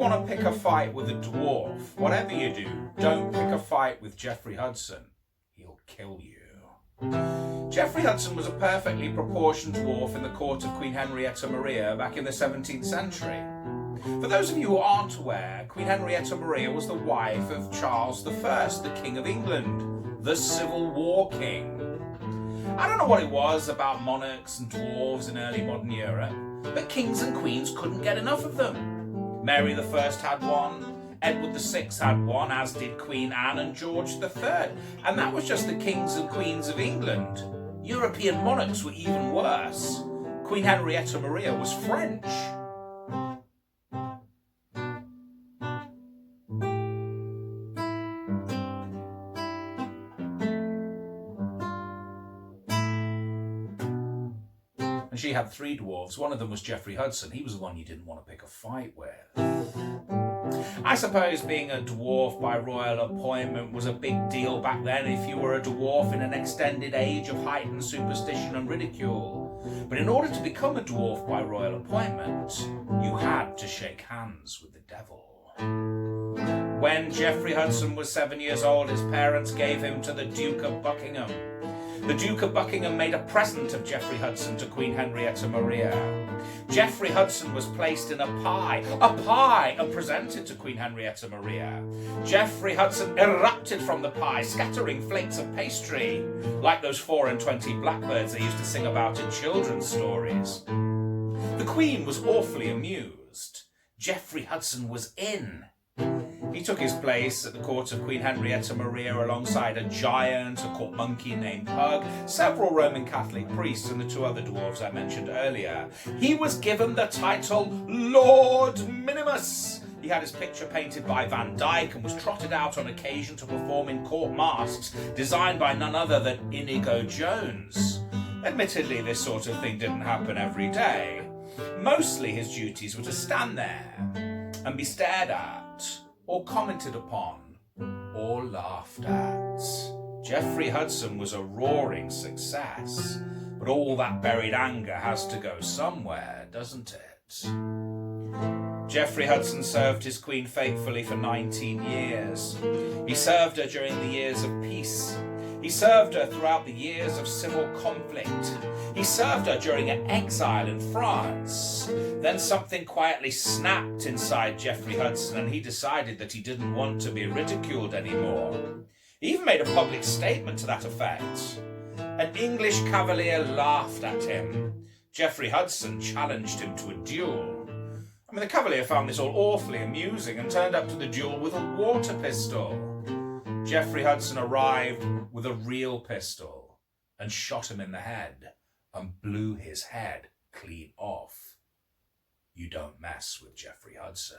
want to pick a fight with a dwarf, whatever you do, don't pick a fight with Geoffrey Hudson. He'll kill you. Geoffrey Hudson was a perfectly proportioned dwarf in the court of Queen Henrietta Maria back in the 17th century. For those of you who aren't aware, Queen Henrietta Maria was the wife of Charles I, the King of England, the Civil War King. I don't know what it was about monarchs and dwarves in early modern Europe, but kings and queens couldn't get enough of them. Mary I had one, Edward VI had one, as did Queen Anne and George III, and that was just the kings and queens of England. European monarchs were even worse. Queen Henrietta Maria was French. And she had 3 dwarves. One of them was Geoffrey Hudson. He was the one you didn't want to pick a fight with. I suppose being a dwarf by royal appointment was a big deal back then if you were a dwarf in an extended age of heightened superstition and ridicule. But in order to become a dwarf by royal appointment, you had to shake hands with the devil. When Geoffrey Hudson was 7 years old, his parents gave him to the Duke of Buckingham. The Duke of Buckingham made a present of Geoffrey Hudson to Queen Henrietta Maria. Geoffrey Hudson was placed in a pie, and presented to Queen Henrietta Maria. Geoffrey Hudson erupted from the pie, scattering flakes of pastry, like those 4 and 20 blackbirds they used to sing about in children's stories. The Queen was awfully amused. Geoffrey Hudson was in. He took his place at the court of Queen Henrietta Maria alongside a giant, a court monkey named Pug, several Roman Catholic priests, and the 2 other dwarves I mentioned earlier. He was given the title Lord Minimus. He had his picture painted by Van Dyck and was trotted out on occasion to perform in court masks designed by none other than Inigo Jones. Admittedly, this sort of thing didn't happen every day. Mostly his duties were to stand there and be stared at, or commented upon, or laughed at. Geoffrey Hudson was a roaring success, but all that buried anger has to go somewhere, doesn't it? Geoffrey Hudson served his queen faithfully for 19 years. He served her during the years of peace. He served her throughout the years of civil conflict. He served her during her exile in France. Then something quietly snapped inside Geoffrey Hudson and he decided that he didn't want to be ridiculed anymore. He even made a public statement to that effect. An English cavalier laughed at him. Geoffrey Hudson challenged him to a duel. The cavalier found this all awfully amusing and turned up to the duel with a water pistol. Geoffrey Hudson arrived with a real pistol and shot him in the head and blew his head clean off. You don't mess with Geoffrey Hudson.